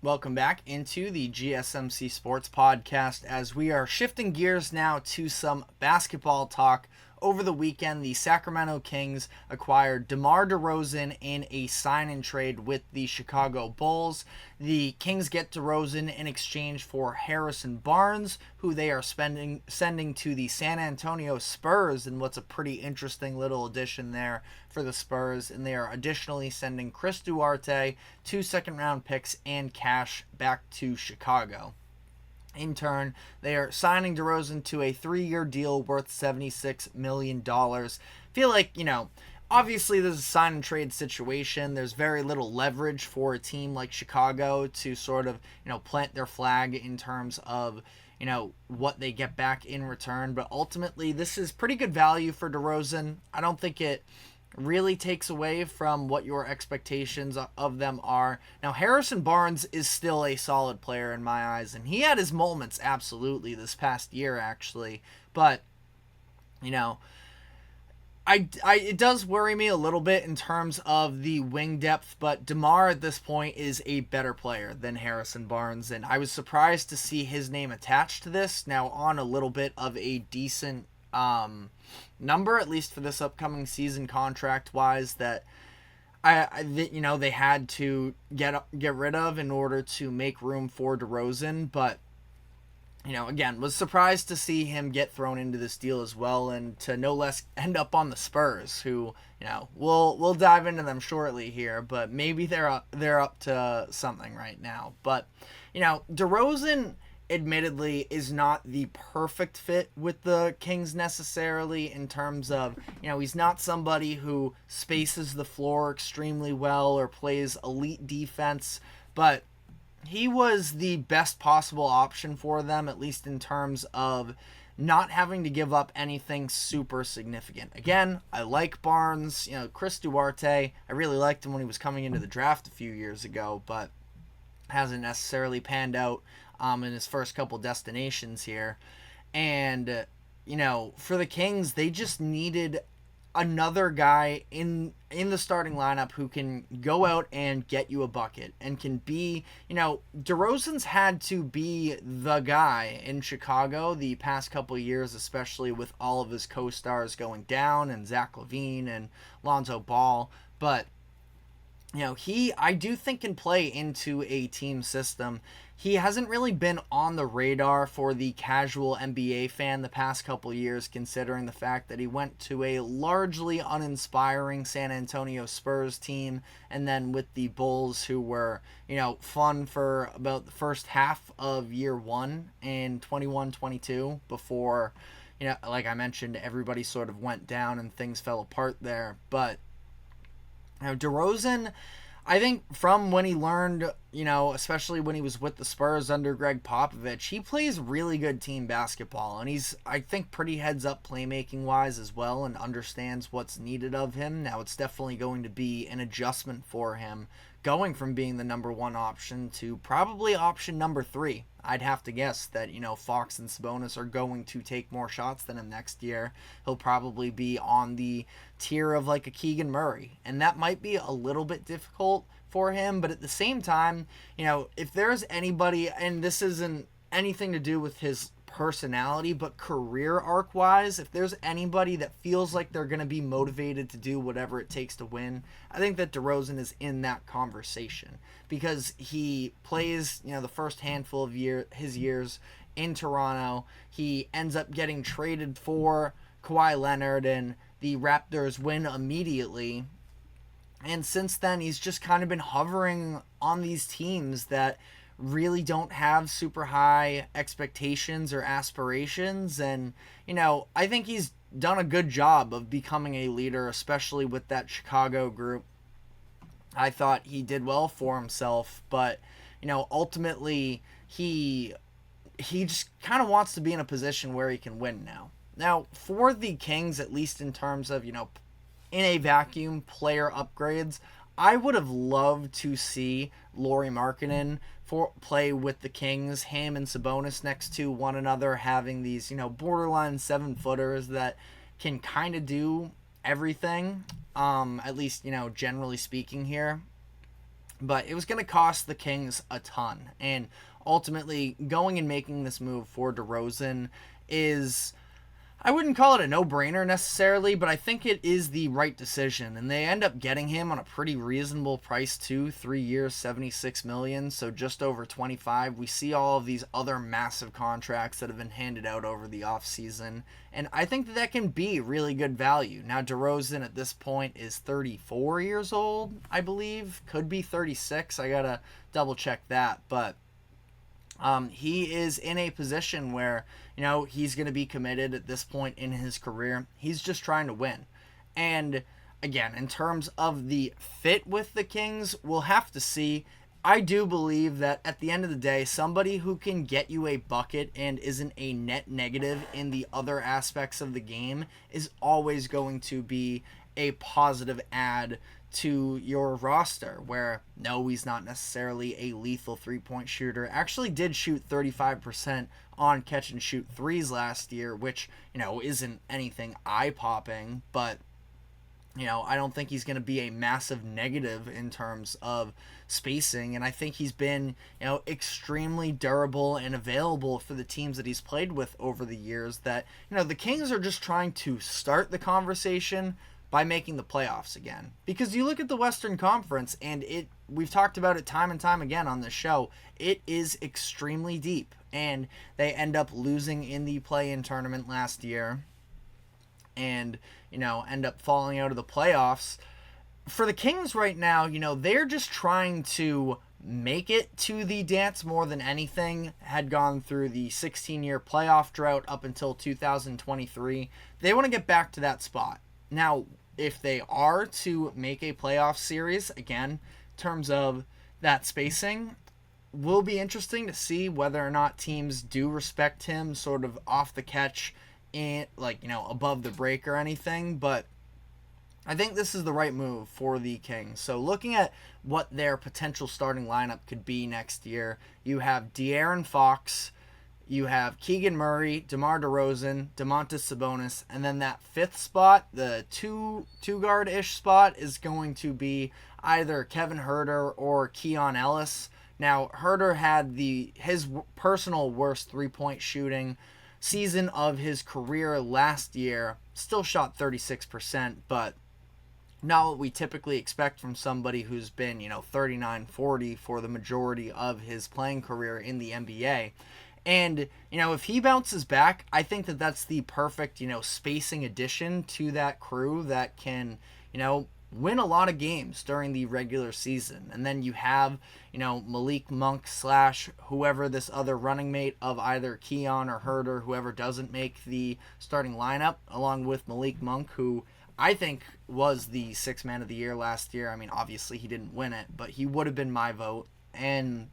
Welcome back into the GSMC Sports Podcast as we are shifting gears now to some basketball talk. Over the weekend, the Sacramento Kings acquired DeMar DeRozan in a sign-and-trade with the Chicago Bulls. The Kings get DeRozan in exchange for Harrison Barnes, who they are sending to the San Antonio Spurs in what's a pretty interesting little addition there for the Spurs. And they are additionally sending Chris Duarte, 2 second-round picks, and cash back to Chicago. In turn, they are signing DeRozan to a 3-year deal worth $76 million. Feel like, obviously this is a sign and trade situation. There's very little leverage for a team like Chicago to sort of, plant their flag in terms of, what they get back in return. But ultimately, this is pretty good value for DeRozan. I don't think it really takes away from what your expectations of them are. Now, Harrison Barnes is still a solid player in my eyes, and he had his moments absolutely this past year, actually. But, it does worry me a little bit in terms of the wing depth, but DeMar at this point is a better player than Harrison Barnes, and I was surprised to see his name attached to this, now on a little bit of a decent number, at least for this upcoming season contract wise, that they had to get rid of in order to make room for DeRozan. But again, was surprised to see him get thrown into this deal as well, and to no less end up on the Spurs, who we'll dive into them shortly here, but maybe they're up to something right now. But DeRozan admittedly is not the perfect fit with the Kings necessarily, in terms of, he's not somebody who spaces the floor extremely well or plays elite defense, but he was the best possible option for them, at least in terms of not having to give up anything super significant. Again, I like Barnes, Chris Duarte, I really liked him when he was coming into the draft a few years ago, but hasn't necessarily panned out in his first couple destinations here. And, for the Kings, they just needed another guy in the starting lineup who can go out and get you a bucket and can be, DeRozan's had to be the guy in Chicago the past couple of years, especially with all of his co-stars going down and Zach LaVine and Lonzo Ball. But I do think can play into a team system. He hasn't really been on the radar for the casual NBA fan the past couple years, considering the fact that he went to a largely uninspiring San Antonio Spurs team, and then with the Bulls, who were, fun for about the first half of year one in 21-22 before, like I mentioned, everybody sort of went down and things fell apart there. But DeRozan, I think from when he learned, especially when he was with the Spurs under Greg Popovich, he plays really good team basketball. And he's, I think, pretty heads up playmaking wise as well, and understands what's needed of him. Now, it's definitely going to be an adjustment for him, going from being the number one option to probably option number 3. I'd have to guess that, Fox and Sabonis are going to take more shots than him next year. He'll probably be on the tier of like a Keegan Murray. And that might be a little bit difficult for him. But at the same time, if there's anybody, and this isn't anything to do with his personality, but career arc wise, if there's anybody that feels like they're going to be motivated to do whatever it takes to win, I think that DeRozan is in that conversation, because he plays, the first handful of his years in Toronto. He ends up getting traded for Kawhi Leonard, and the Raptors win immediately. And since then, he's just kind of been hovering on these teams that really don't have super high expectations or aspirations. And, I think he's done a good job of becoming a leader, especially with that Chicago group. I thought he did well for himself, but, ultimately he just kind of wants to be in a position where he can win now. Now, for the Kings, at least in terms of, in a vacuum, player upgrades, I would have loved to see Lauri Markkanen play with the Kings, him and Sabonis next to one another, having these, borderline 7-footers that can kind of do everything, at least, generally speaking here. But it was going to cost the Kings a ton. And ultimately, going and making this move for DeRozan is, I wouldn't call it a no-brainer necessarily, but I think it is the right decision. And they end up getting him on a pretty reasonable price too, 3 years, $76 million, so just over 25. We see all of these other massive contracts that have been handed out over the offseason, and I think that that can be really good value. Now, DeRozan at this point is 34 years old, I believe. Could be 36. I gotta double check that, but he is in a position where, he's going to be committed at this point in his career. He's just trying to win. And again, in terms of the fit with the Kings, we'll have to see. I do believe that at the end of the day, somebody who can get you a bucket and isn't a net negative in the other aspects of the game is always going to be a positive add to your roster, where no, he's not necessarily a lethal three-point shooter. Actually did shoot 35% on catch and shoot threes last year, which, isn't anything eye-popping, but I don't think he's going to be a massive negative in terms of spacing, and I think he's been, extremely durable and available for the teams that he's played with over the years, that, the Kings are just trying to start the conversation by making the playoffs again. Because you look at the Western Conference, and we've talked about it time and time again on this show, it is extremely deep, and they end up losing in the play-in tournament last year, and, end up falling out of the playoffs. For the Kings right now, they're just trying to make it to the dance more than anything. Had gone through the 16-year playoff drought up until 2023. They want to get back to that spot. Now, if they are to make a playoff series, again, in terms of that spacing, will be interesting to see whether or not teams do respect him sort of off the catch, and above the break or anything. But I think this is the right move for the Kings. So looking at what their potential starting lineup could be next year, you have De'Aaron Fox, you have Keegan Murray, DeMar DeRozan, Domantas Sabonis, and then that fifth spot, the two guard-ish spot, is going to be either Kevin Huerter or Keon Ellis. Now, Huerter had his personal worst three-point shooting season of his career last year. Still shot 36%, but not what we typically expect from somebody who's been, 39-40 for the majority of his playing career in the NBA. And, if he bounces back, I think that that's the perfect, spacing addition to that crew that can, win a lot of games during the regular season. And then you have, Malik Monk / whoever this other running mate of either Keon or Huerter, whoever doesn't make the starting lineup, along with Malik Monk, who I think was the sixth man of the year last year. I mean, obviously he didn't win it, but he would have been my vote. And,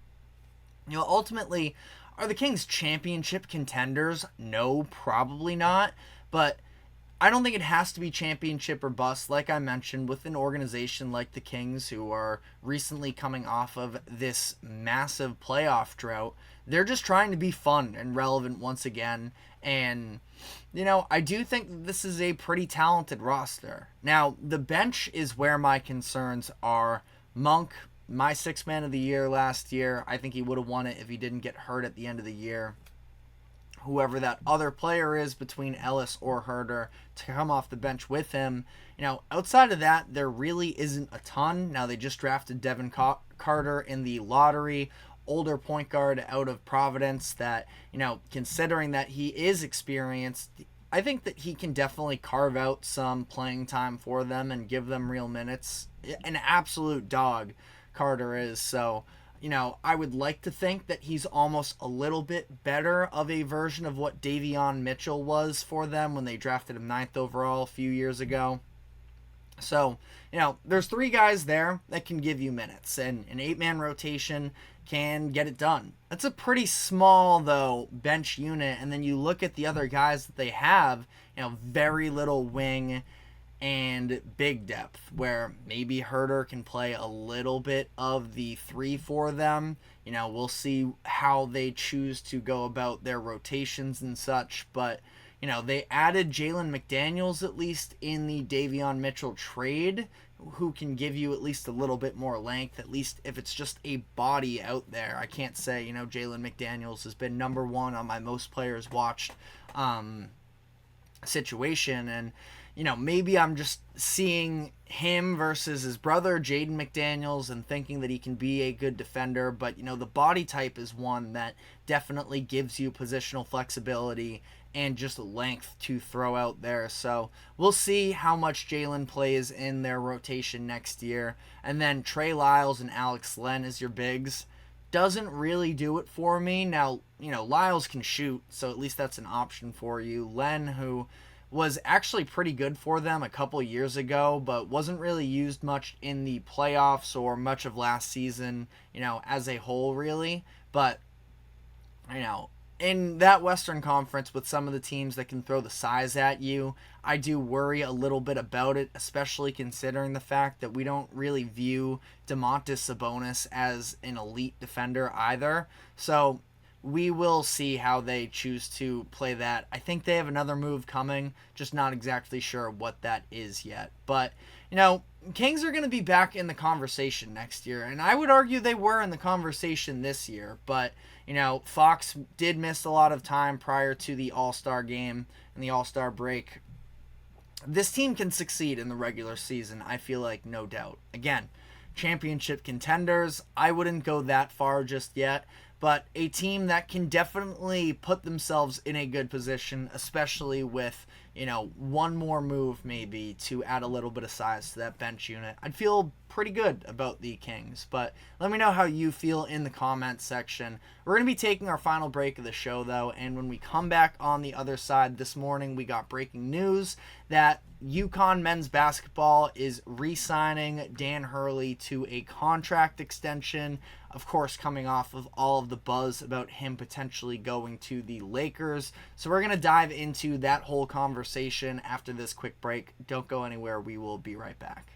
ultimately, are the Kings championship contenders? No, probably not. But I don't think it has to be championship or bust, like I mentioned, with an organization like the Kings, who are recently coming off of this massive playoff drought. They're just trying to be fun and relevant once again. And, I do think this is a pretty talented roster. Now, the bench is where my concerns are. Monk, my sixth man of the year last year. I think he would have won it if he didn't get hurt at the end of the year. Whoever that other player is between Ellis or Huerter to come off the bench with him. Outside of that, there really isn't a ton. Now, they just drafted Devin Carter in the lottery, older point guard out of Providence that, considering that he is experienced, I think that he can definitely carve out some playing time for them and give them real minutes. An absolute dog, Carter is. So, I would like to think that he's almost a little bit better of a version of what Davion Mitchell was for them when they drafted him 9th overall a few years ago. So, there's three guys there that can give you minutes, and an 8-man rotation can get it done. That's a pretty small, though, bench unit, and then you look at the other guys that they have, very little wing and big depth, where maybe Huerter can play a little bit of the 3 for them. We'll see how they choose to go about their rotations and such, but they added Jalen McDaniels at least in the Davion Mitchell trade, who can give you at least a little bit more length, at least if it's just a body out there. I can't say, Jalen McDaniels has been number one on my most players watched situation. And, maybe I'm just seeing him versus his brother, Jaden McDaniels, and thinking that he can be a good defender. But, the body type is one that definitely gives you positional flexibility and just length to throw out there. So we'll see how much Jalen plays in their rotation next year. And then Trey Lyles and Alex Len as your bigs doesn't really do it for me. Now, Lyles can shoot, so at least that's an option for you. Len, who was actually pretty good for them a couple years ago, but wasn't really used much in the playoffs or much of last season, as a whole, really. But, in that Western Conference with some of the teams that can throw the size at you, I do worry a little bit about it, especially considering the fact that we don't really view Domantas Sabonis as an elite defender either. So we will see how they choose to play that. I think they have another move coming, just not exactly sure what that is yet. But, Kings are going to be back in the conversation next year, and I would argue they were in the conversation this year, but, Fox did miss a lot of time prior to the All-Star game and the All-Star break. This team can succeed in the regular season, I feel like, no doubt. Again, championship contenders, I wouldn't go that far just yet, but a team that can definitely put themselves in a good position, especially with, one more move maybe to add a little bit of size to that bench unit. I'd feel pretty good about the Kings, but let me know how you feel in the comments section. We're going to be taking our final break of the show, though, and when we come back on the other side this morning, we got breaking news that UConn men's basketball is re-signing Dan Hurley to a contract extension, of course coming off of all of the buzz about him potentially going to the Lakers. So we're going to dive into that whole conversation after this quick break. Don't go anywhere. We will be right back.